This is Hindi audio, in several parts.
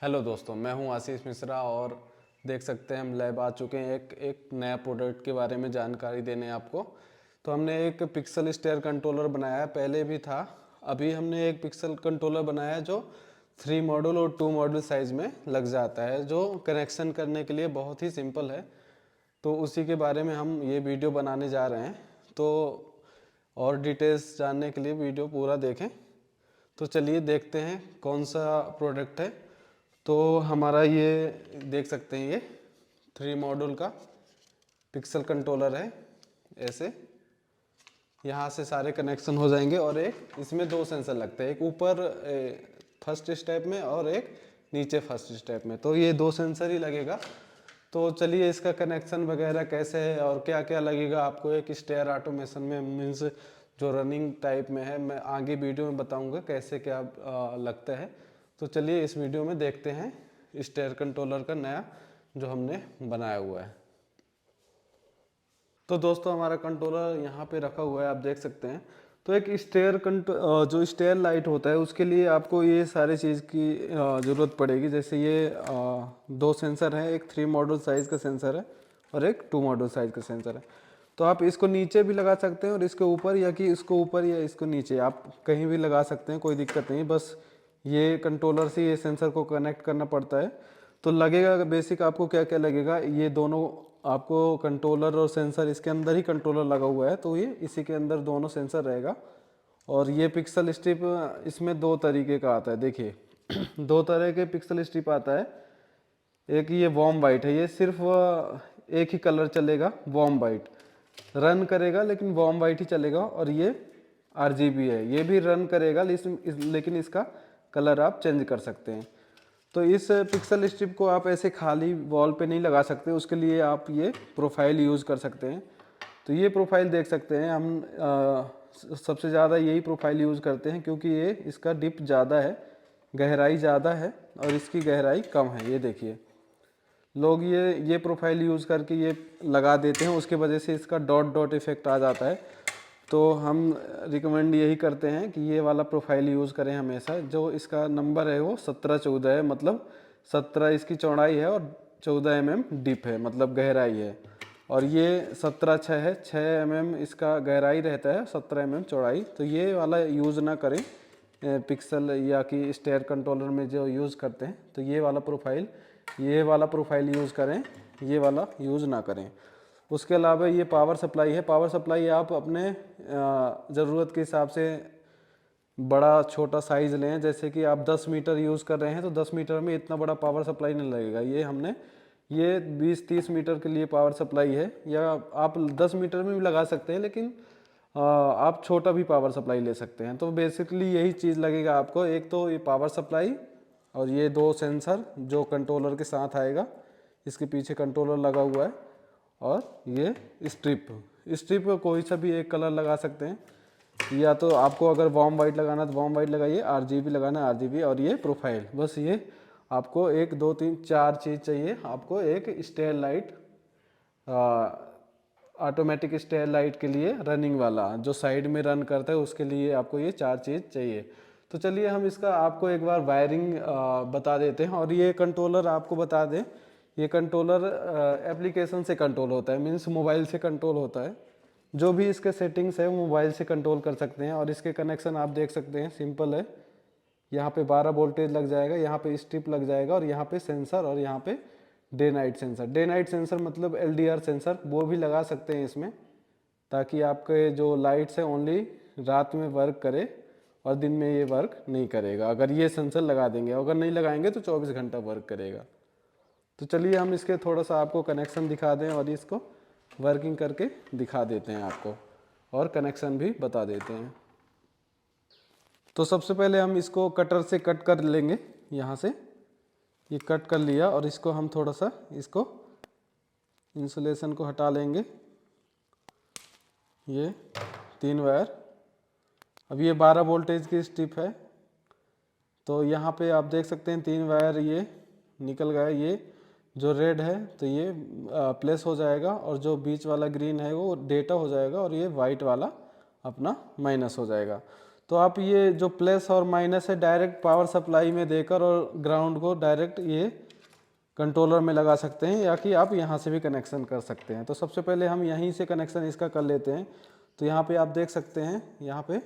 हेलो दोस्तों, मैं हूं आशीष मिश्रा और देख सकते हैं हम लैब आ चुके हैं एक नया प्रोडक्ट के बारे में जानकारी देने आपको। तो हमने एक पिक्सल स्टेयर कंट्रोलर बनाया है, पहले भी था। अभी हमने एक पिक्सल कंट्रोलर बनाया है जो 3 मॉड्यूल और 2 मॉड्यूल साइज़ में लग जाता है, जो कनेक्शन करने के लिए बहुत ही सिंपल है। तो उसी के बारे में हम ये वीडियो बनाने जा रहे हैं। तो और डिटेल्स जानने के लिए वीडियो पूरा देखें। तो चलिए देखते हैं कौन सा प्रोडक्ट है। तो हमारा ये देख सकते हैं, ये 3 मॉड्यूल का पिक्सल कंट्रोलर है। ऐसे यहाँ से सारे कनेक्शन हो जाएंगे और एक इसमें 2 सेंसर लगते हैं, एक ऊपर फर्स्ट स्टेप में और एक नीचे फर्स्ट स्टेप में। तो ये 2 सेंसर ही लगेगा। तो चलिए इसका कनेक्शन वगैरह कैसे है और क्या क्या लगेगा आपको एक स्टेयर ऑटोमेशन में, मीन्स जो रनिंग टाइप में है, मैं आगे वीडियो में बताऊंगा कैसे क्या लगता है। तो चलिए इस वीडियो में देखते हैं स्टेयर कंट्रोलर का नया जो हमने बनाया हुआ है। तो दोस्तों हमारा कंट्रोलर यहाँ पे रखा हुआ है, आप देख सकते हैं। तो एक जो स्टेयर लाइट होता है उसके लिए आपको ये सारी चीज़ की ज़रूरत पड़ेगी। जैसे ये 2 सेंसर हैं, एक 3 मॉड्यूल साइज़ का सेंसर है और एक 2 मॉड्यूल साइज़ का सेंसर है। तो आप इसको नीचे भी लगा सकते हैं और इसके ऊपर, या कि इसको ऊपर या इसको नीचे, आप कहीं भी लगा सकते हैं, कोई दिक्कत नहीं। बस ये कंट्रोलर से ये सेंसर को कनेक्ट करना पड़ता है। तो लगेगा बेसिक आपको क्या क्या लगेगा, ये दोनों आपको कंट्रोलर और सेंसर, इसके अंदर ही कंट्रोलर लगा हुआ है तो ये इसी के अंदर दोनों सेंसर रहेगा। और ये पिक्सल स्ट्रिप इसमें 2 तरीके का आता है, देखिए 2 तरह के पिक्सल स्ट्रिप आता है। एक ये वार्म वाइट है, ये सिर्फ एक ही कलर चलेगा, वार्म वाइट रन करेगा लेकिन वार्म वाइट ही चलेगा। और ये RGB है, ये भी रन करेगा लेकिन इसका कलर आप चेंज कर सकते हैं। तो इस पिक्सल स्ट्रिप को आप ऐसे खाली वॉल पे नहीं लगा सकते, उसके लिए आप ये प्रोफाइल यूज़ कर सकते हैं। तो ये प्रोफाइल देख सकते हैं हम सबसे ज़्यादा यही प्रोफाइल यूज़ करते हैं क्योंकि ये इसका डिप ज़्यादा है, गहराई ज़्यादा है और इसकी गहराई कम है। ये देखिए लोग ये प्रोफाइल यूज़ करके ये लगा देते हैं, उसके वजह से इसका डॉट डॉट इफेक्ट आ जाता है। तो हम रिकमेंड यही करते हैं कि ये वाला प्रोफाइल यूज़ करें हमेशा। जो इसका नंबर है वो 17-14 है, मतलब 17 इसकी चौड़ाई है और 14 mm डीप है, मतलब गहराई है। और ये 17/6 है, 6 mm इसका गहराई रहता है, 17 mm चौड़ाई। तो ये वाला यूज़ ना करें पिक्सल या कि स्टेयर कंट्रोलर में जो यूज़ करते हैं। तो ये वाला प्रोफाइल यूज़ करें, ये वाला यूज़ ना करें। उसके अलावा ये पावर सप्लाई है। पावर सप्लाई आप अपने ज़रूरत के हिसाब से बड़ा छोटा साइज़ लें। जैसे कि आप 10 मीटर यूज़ कर रहे हैं तो 10 मीटर में इतना बड़ा पावर सप्लाई नहीं लगेगा। ये 20-30 मीटर के लिए पावर सप्लाई है, या आप 10 मीटर में भी लगा सकते हैं, लेकिन आप छोटा भी पावर सप्लाई ले सकते हैं। तो बेसिकली यही चीज़ लगेगा आपको, एक तो ये पावर सप्लाई और ये 2 सेंसर जो कंट्रोलर के साथ आएगा, इसके पीछे कंट्रोलर लगा हुआ है। और ये स्ट्रिप को कोई सा भी एक कलर लगा सकते हैं, या तो आपको अगर वार्म वाइट लगाना तो वार्म वाइट लगाइए, RGB लगाना RGB। और ये प्रोफाइल, बस ये आपको 1 2 3 4 चीज़ चाहिए। आपको एक stair light, automatic stair light के लिए रनिंग वाला जो साइड में रन करता है, उसके लिए आपको ये 4 चीज़ चाहिए। तो चलिए हम इसका आपको एक बार वायरिंग बता देते हैं। और ये कंट्रोलर आपको बता दें, ये कंट्रोलर एप्लीकेशन से कंट्रोल होता है, मीन्स मोबाइल से कंट्रोल होता है। जो भी इसके सेटिंग्स है वो मोबाइल से कंट्रोल कर सकते हैं। और इसके कनेक्शन आप देख सकते हैं, सिंपल है। यहाँ पे 12 वोल्टेज लग जाएगा, यहाँ पे स्ट्रिप लग जाएगा और यहाँ पे सेंसर, और यहाँ पे day night sensor. Day night sensor मतलब LDR सेंसर, वो भी लगा सकते हैं इसमें, ताकि आपके जो लाइट्स है ओनली रात में वर्क करे और दिन में ये वर्क नहीं करेगा। अगर ये सेंसर लगा देंगे, अगर नहीं लगाएंगे तो 24 घंटा वर्क करेगा। तो चलिए हम इसके थोड़ा सा आपको कनेक्शन दिखा दें और इसको वर्किंग करके दिखा देते हैं आपको, और कनेक्शन भी बता देते हैं। तो सबसे पहले हम इसको कटर से कट कर लेंगे। यहाँ से ये कट कर लिया और इसको हम थोड़ा सा इसको इंसुलेशन को हटा लेंगे। ये 3 वायर, अब ये 12 वोल्टेज की स्ट्रिप है। तो यहाँ पे आप देख सकते हैं 3 वायर ये निकल गया। ये जो रेड है तो ये प्लस हो जाएगा, और जो बीच वाला ग्रीन है वो डेटा हो जाएगा, और ये वाइट वाला अपना माइनस हो जाएगा। तो आप ये जो प्लस और माइनस है डायरेक्ट पावर सप्लाई में देकर और ग्राउंड को डायरेक्ट ये कंट्रोलर में लगा सकते हैं, या कि आप यहाँ से भी कनेक्शन कर सकते हैं। तो सबसे पहले हम यहीं से कनेक्शन इसका कर लेते हैं। तो यहाँ पे आप देख सकते हैं, यहाँ पे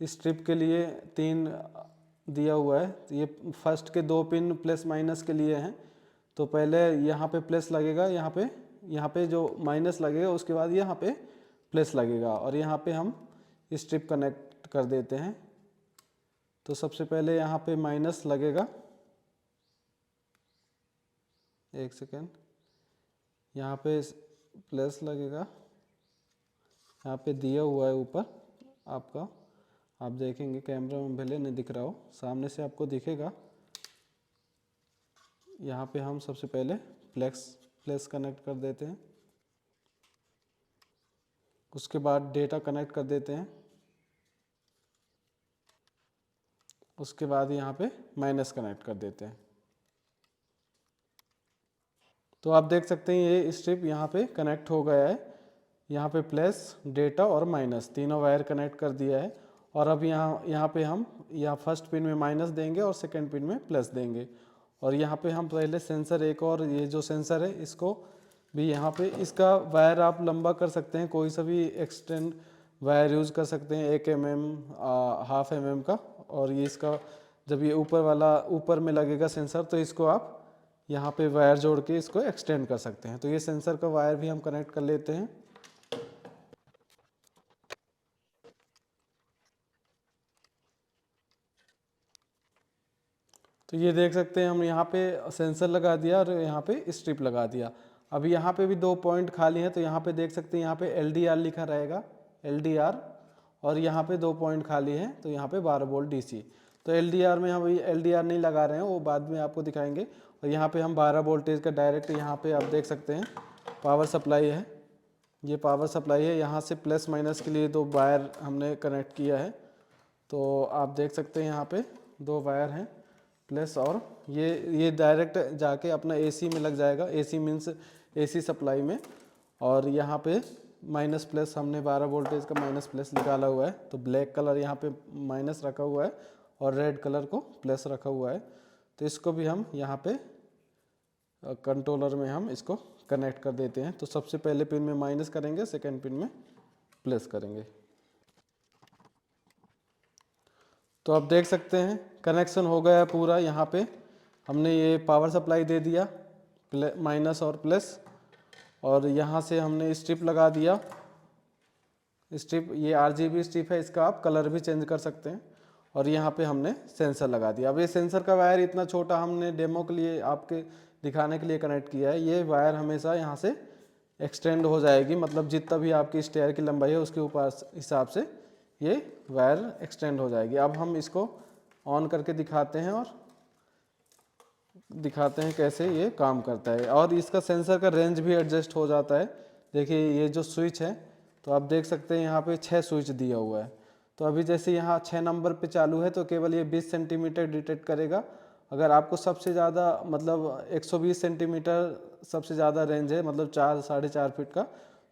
इस स्ट्रिप के लिए 3 दिया हुआ है। तो ये फर्स्ट के 2 पिन प्लस माइनस के लिए हैं। तो पहले यहाँ पे प्लस लगेगा, यहाँ पे जो माइनस लगेगा, उसके बाद यहाँ पे प्लस लगेगा, और यहाँ पे हम स्ट्रिप कनेक्ट कर देते हैं। तो सबसे पहले यहाँ पे माइनस लगेगा, 1 सेकेंड, यहाँ पे प्लस लगेगा, यहाँ पे दिया हुआ है ऊपर आपका, आप देखेंगे कैमरा में भले नहीं दिख रहा हो, सामने से आपको दिखेगा। यहाँ पे हम सबसे पहले प्लस कनेक्ट कर देते हैं, उसके बाद डेटा कनेक्ट कर देते हैं, उसके बाद यहाँ पे माइनस कनेक्ट कर देते हैं। तो आप देख सकते हैं ये स्ट्रिप यहाँ पे कनेक्ट हो गया है। यहाँ पे प्लस, डेटा और माइनस तीनों वायर कनेक्ट कर दिया है। और अब यहाँ पे हम फर्स्ट पिन में माइनस देंगे और सेकंड पिन में प्लस देंगे। और यहाँ पे हम पहले सेंसर, एक और ये जो सेंसर है इसको भी यहाँ पे, इसका वायर आप लंबा कर सकते हैं, कोई सा भी एक्सटेंड वायर यूज़ कर सकते हैं, 1 mm, 1/2 mm का। और ये इसका जब ये ऊपर में लगेगा सेंसर, तो इसको आप यहाँ पे वायर जोड़ के इसको एक्सटेंड कर सकते हैं। तो ये सेंसर का वायर भी हम कनेक्ट कर लेते हैं। तो ये देख सकते हैं हम यहाँ पे सेंसर लगा दिया और यहाँ पे स्ट्रिप लगा दिया। अब यहाँ पे भी 2 पॉइंट खाली हैं, तो यहाँ पे देख सकते हैं यहाँ पे LDR लिखा रहेगा, LDR, और यहाँ पे 2 पॉइंट खाली हैं, तो यहाँ पे 12 वोल्ट DC। तो LDR में हम LDR नहीं लगा रहे हैं, वो बाद में आपको दिखाएंगे। और यहाँ पे हम 12 वोल्टेज का डायरेक्ट, यहाँ पे आप देख सकते हैं पावर सप्लाई है, ये पावर सप्लाई है। यहाँ से प्लस माइनस के लिए 2 वायर हमने कनेक्ट किया है। तो आप देख सकते हैं यहाँ पे 2 वायर हैं प्लस, और ये डायरेक्ट जाके अपना AC में लग जाएगा, AC मीन्स AC सप्लाई में। और यहाँ पे माइनस प्लस हमने 12 वोल्टेज का माइनस प्लस निकाला हुआ है। तो ब्लैक कलर यहाँ पे माइनस रखा हुआ है और रेड कलर को प्लस रखा हुआ है। तो इसको भी हम यहाँ पे कंट्रोलर में हम इसको कनेक्ट कर देते हैं। तो सबसे पहले पिन में माइनस करेंगे, सेकेंड पिन में प्लस करेंगे। तो आप देख सकते हैं कनेक्शन हो गया पूरा। यहाँ पे हमने ये पावर सप्लाई दे दिया, माइनस और प्लस, और यहाँ से हमने स्ट्रिप लगा दिया। स्ट्रिप ये RGB स्ट्रिप है, इसका आप कलर भी चेंज कर सकते हैं। और यहाँ पे हमने सेंसर लगा दिया। अब ये सेंसर का वायर इतना छोटा हमने डेमो के लिए, आपके दिखाने के लिए कनेक्ट किया है। ये वायर हमेशा यहाँ से एक्सटेंड हो जाएगी, मतलब जितना भी आपकी स्टेयर की लंबाई है उसके ऊपर हिसाब से ये वायर एक्सटेंड हो जाएगी। अब हम इसको ऑन करके दिखाते हैं और दिखाते हैं कैसे ये काम करता है। और इसका सेंसर का रेंज भी एडजस्ट हो जाता है। देखिए ये जो स्विच है, तो आप देख सकते हैं यहाँ पे 6 स्विच दिया हुआ है। तो अभी जैसे यहाँ 6 नंबर पे चालू है, तो केवल ये 20 सेंटीमीटर डिटेक्ट करेगा। अगर आपको सबसे ज़्यादा मतलब 120 सेंटीमीटर सबसे ज़्यादा रेंज है, मतलब 4-4.5 फीट का,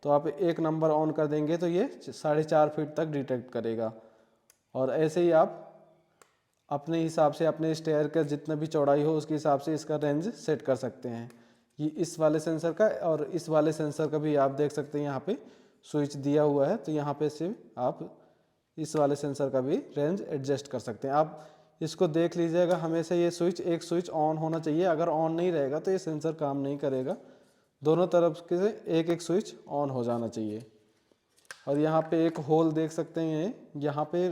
तो आप 1 नंबर ऑन कर देंगे तो ये 4.5 फीट तक डिटेक्ट करेगा। और ऐसे ही आप अपने हिसाब से, अपने स्टेयर का जितना भी चौड़ाई हो उसके हिसाब से इसका रेंज सेट कर सकते हैं। ये इस वाले सेंसर का और इस वाले सेंसर का भी आप देख सकते हैं, यहाँ पे स्विच दिया हुआ है। तो यहाँ पे से आप इस वाले सेंसर का भी रेंज एडजस्ट कर सकते हैं। आप इसको देख लीजिएगा, हमेशा ये एक स्विच ऑन होना चाहिए। अगर ऑन नहीं रहेगा तो ये सेंसर काम नहीं करेगा। दोनों तरफ के से एक स्विच ऑन हो जाना चाहिए। और यहाँ पे एक होल देख सकते हैं, यहाँ पे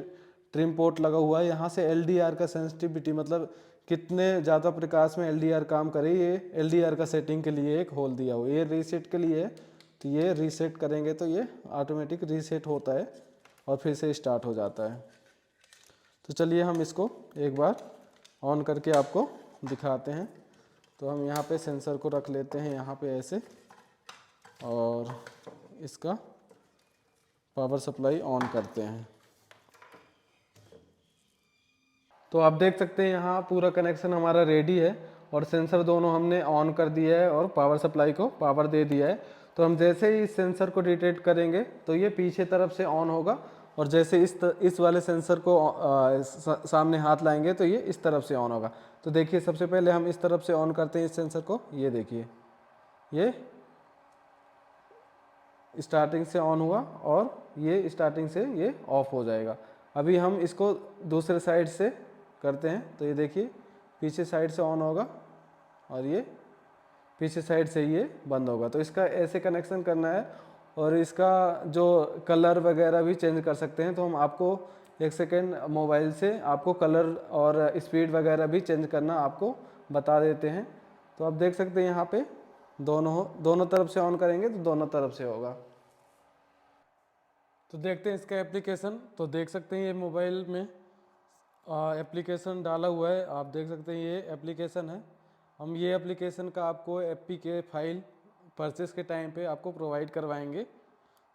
ट्रिम पोर्ट लगा हुआ है। यहाँ से LDR का सेंसिटिविटी, मतलब कितने ज़्यादा प्रकाश में LDR काम करे, ये LDR का सेटिंग के लिए एक होल दिया हुआ है। ये रीसेट के लिए है, तो ये रीसेट करेंगे तो ये ऑटोमेटिक रीसेट होता है और फिर से स्टार्ट हो जाता है। तो चलिए हम इसको एक बार ऑन करके आपको दिखाते हैं। तो हम यहाँ पे सेंसर को रख लेते हैं यहाँ पे ऐसे, और इसका पावर सप्लाई ऑन करते हैं। तो आप देख सकते हैं यहाँ पूरा कनेक्शन हमारा रेडी है और सेंसर दोनों हमने ऑन कर दिया है और पावर सप्लाई को पावर दे दिया है। तो हम जैसे ही इस सेंसर को डिटेक्ट करेंगे तो ये पीछे तरफ से ऑन होगा और जैसे इस वाले सेंसर को सामने हाथ लाएंगे तो ये इस तरफ से ऑन होगा। तो देखिए सबसे पहले हम इस तरफ से ऑन करते हैं इस सेंसर को, ये देखिए ये स्टार्टिंग से ऑन हुआ और ये स्टार्टिंग से ये ऑफ हो जाएगा। अभी हम इसको दूसरे साइड से करते हैं तो ये देखिए पीछे साइड से ऑन होगा और ये पीछे साइड से ये बंद होगा। तो इसका ऐसे कनेक्शन करना है और इसका जो कलर वगैरह भी चेंज कर सकते हैं। तो हम आपको एक सेकेंड मोबाइल से आपको कलर और स्पीड वगैरह भी चेंज करना आपको बता देते हैं। तो आप देख सकते हैं यहाँ पे दोनों तरफ से ऑन करेंगे तो दोनों तरफ से होगा। तो देखते हैं इसका एप्लीकेशन। तो देख सकते हैं ये मोबाइल में एप्लीकेशन डाला हुआ है, आप देख सकते हैं ये एप्लीकेशन है। हम ये एप्लीकेशन का आपको एपीके फाइल परचेस के टाइम पे आपको प्रोवाइड करवाएंगे।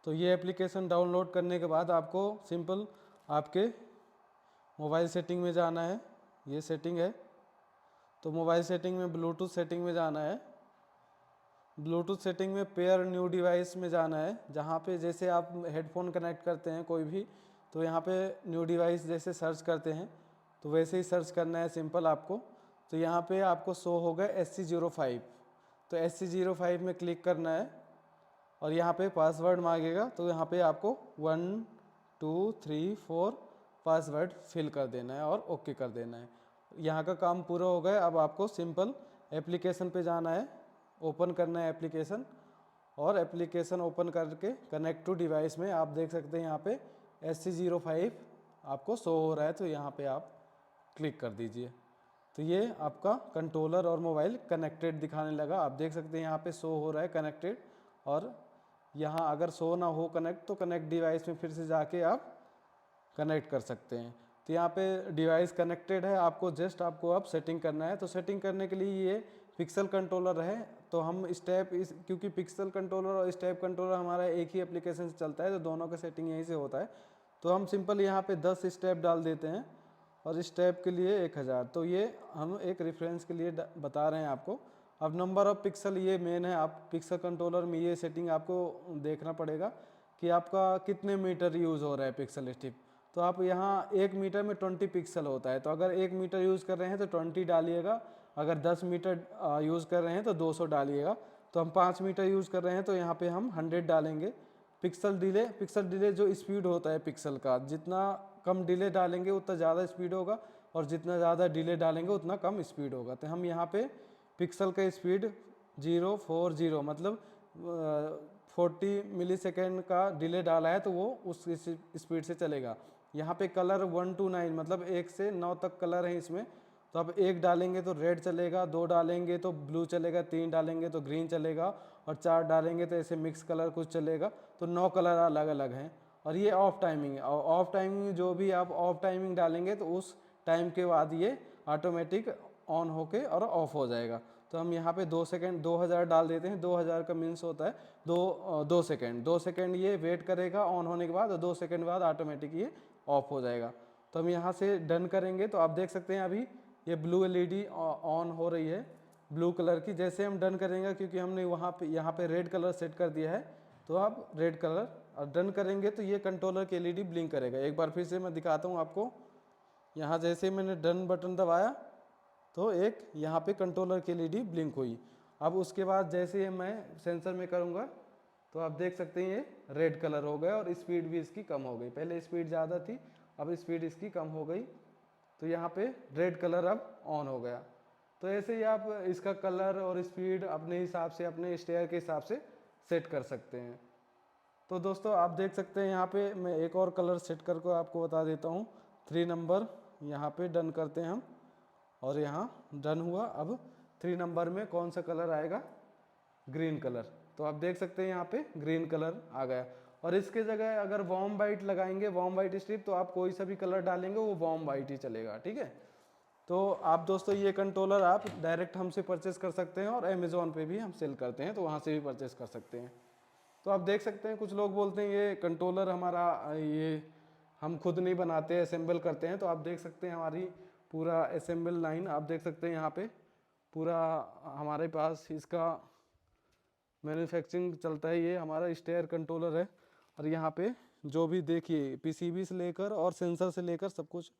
तो ये एप्लीकेशन डाउनलोड करने के बाद आपको सिंपल आपके मोबाइल सेटिंग में जाना है, ये सेटिंग है। तो मोबाइल सेटिंग में ब्लूटूथ सेटिंग में जाना है, ब्लूटूथ सेटिंग में पेयर न्यू डिवाइस में जाना है। जहाँ पे जैसे आप हेडफोन कनेक्ट करते हैं कोई भी, तो यहाँ पे न्यू डिवाइस जैसे सर्च करते हैं तो वैसे ही सर्च करना है सिंपल आपको। तो यहाँ पे आपको शो होगा SC05, तो SC05 में क्लिक करना है और यहाँ पे पासवर्ड मांगेगा। तो यहाँ पे आपको 1 2 3 4 पासवर्ड फिल कर देना है और ओके कर देना है। यहाँ का काम पूरा हो गया। अब आपको सिंपल एप्लीकेशन पे जाना है, ओपन करना है एप्लीकेशन और एप्लीकेशन ओपन करके कनेक्ट टू डिवाइस में आप देख सकते हैं यहाँ पे SC05 आपको शो हो रहा है। तो यहाँ पे आप क्लिक कर दीजिए तो ये आपका कंट्रोलर और मोबाइल कनेक्टेड दिखाने लगा। आप देख सकते हैं यहाँ पे शो हो रहा है कनेक्टेड, और यहाँ अगर शो ना हो कनेक्ट तो कनेक्ट डिवाइस में फिर से जाके आप कनेक्ट कर सकते हैं। तो यहाँ पे डिवाइस कनेक्टेड है, आपको जस्ट आपको अब सेटिंग करना है। तो सेटिंग करने के लिए ये पिक्सल कंट्रोलर है। तो हम क्योंकि पिक्सल कंट्रोलर और स्टेप कंट्रोलर हमारा एक ही एप्लीकेशन से चलता है तो दोनों का सेटिंग यहीं से होता है। तो हम सिंपल यहाँ पे 10 स्टेप डाल देते हैं और स्टेप के लिए 1000। तो ये हम एक रेफरेंस के लिए बता रहे हैं आपको। अब नंबर ऑफ पिक्सल ये मेन है, आप पिक्सल कंट्रोलर में ये सेटिंग आपको देखना पड़ेगा कि आपका कितने मीटर यूज़ हो रहा है पिक्सल स्ट्रिप। तो आप यहाँ 1 मीटर में 20 पिक्सल होता है, तो अगर 1 मीटर यूज़ कर रहे हैं तो 20 डालिएगा, अगर 10 मीटर यूज़ कर रहे हैं तो 200 डालिएगा। तो हम 5 मीटर यूज़ कर रहे हैं तो यहाँ पे हम 100 डालेंगे। पिक्सल डिले जो स्पीड होता है पिक्सल का, जितना कम डिले डालेंगे उतना ज़्यादा स्पीड होगा और जितना ज़्यादा डिले डालेंगे उतना कम स्पीड होगा। तो हम यहाँ पे पिक्सल का स्पीड 040 मतलब 40 मिलीसेकेंड का डिले डाला है तो वो उस स्पीड से चलेगा। यहाँ पे कलर 1 to 9 मतलब 1 से 9 तक कलर है इसमें। तो अब 1 डालेंगे तो रेड चलेगा, 2 डालेंगे तो ब्लू चलेगा, 3 डालेंगे तो ग्रीन चलेगा और 4 डालेंगे तो ऐसे मिक्स कलर कुछ चलेगा। तो 9 कलर अलग अलग हैं। और ये ऑफ टाइमिंग है, और ऑफ टाइमिंग जो भी आप ऑफ टाइमिंग डालेंगे तो उस टाइम के बाद ये ऑटोमेटिक ऑन होके और ऑफ हो जाएगा। तो हम यहाँ पे 2 सेकेंड 2000 डाल देते हैं। 2000 का मीन्स होता है 2 सेकेंड। 2 सेकेंड ये वेट करेगा ऑन होने के बाद और 2 सेकेंड बाद ऑटोमेटिक ये ऑफ हो जाएगा। तो हम यहाँ से डन करेंगे तो आप देख सकते हैं अभी ये ब्लू एलईडी ऑन हो रही है ब्लू कलर की। जैसे हम डन करेंगे, क्योंकि हमने यहाँ पे रेड कलर सेट कर दिया है, तो आप रेड कलर और डन करेंगे तो ये कंट्रोलर की एलईडी ब्लिंक करेगा। एक बार फिर से मैं दिखाता हूँ आपको। यहाँ जैसे मैंने डन बटन दबाया तो एक यहाँ पे कंट्रोलर की एलईडी ब्लिंक हुई। अब उसके बाद जैसे ही मैं सेंसर में करूँगा तो आप देख सकते हैं ये रेड कलर हो गया और स्पीड भी इसकी कम हो गई। पहले स्पीड ज़्यादा थी, अब स्पीड इसकी कम हो गई। तो यहाँ पे रेड कलर अब ऑन हो गया। तो ऐसे ही आप इसका कलर और स्पीड अपने हिसाब से, अपने स्टेयर के हिसाब से सेट कर सकते हैं। तो दोस्तों आप देख सकते हैं यहाँ पे मैं एक और कलर सेट करके आपको बता देता हूँ। 3 नंबर यहाँ पे डन करते हैं हम और यहाँ डन हुआ। अब 3 नंबर में कौन सा कलर आएगा? Green colour. तो आप देख सकते हैं यहाँ पे ग्रीन कलर आ गया। और इसके जगह अगर वार्म वाइट लगाएंगे, वार्म वाइट स्ट्रिप, तो आप कोई सा भी कलर डालेंगे वो वार्म वाइट ही चलेगा, ठीक है। तो आप दोस्तों ये कंट्रोलर आप डायरेक्ट हमसे परचेस कर सकते हैं और अमेज़ॉन पे भी हम सेल करते हैं, तो वहाँ से भी परचेस कर सकते हैं। तो आप देख सकते हैं कुछ लोग बोलते हैं ये कंट्रोलर हमारा ये हम खुद नहीं बनाते, असेंबल करते हैं। तो आप देख सकते हैं हमारी पूरा असेंबल लाइन आप देख सकते हैं यहाँ पे पूरा हमारे पास इसका मैन्युफैक्चरिंग चलता है। ये हमारा स्टेयर कंट्रोलर है और यहाँ पे जो भी देखिए पीसीबी से लेकर और सेंसर से लेकर सब कुछ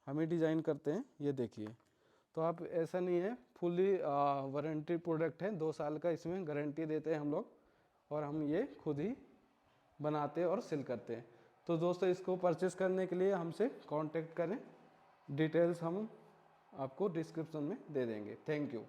हमें डिज़ाइन करते हैं। ये देखिए, तो आप ऐसा नहीं है, फुली वारंटी प्रोडक्ट है, 2 साल का इसमें गारंटी देते हैं हम लोग, और हम ये खुद ही बनाते और सेल करते हैं। तो दोस्तों इसको परचेस करने के लिए हमसे कांटेक्ट करें, डिटेल्स हम आपको डिस्क्रिप्शन में दे देंगे। Thank you.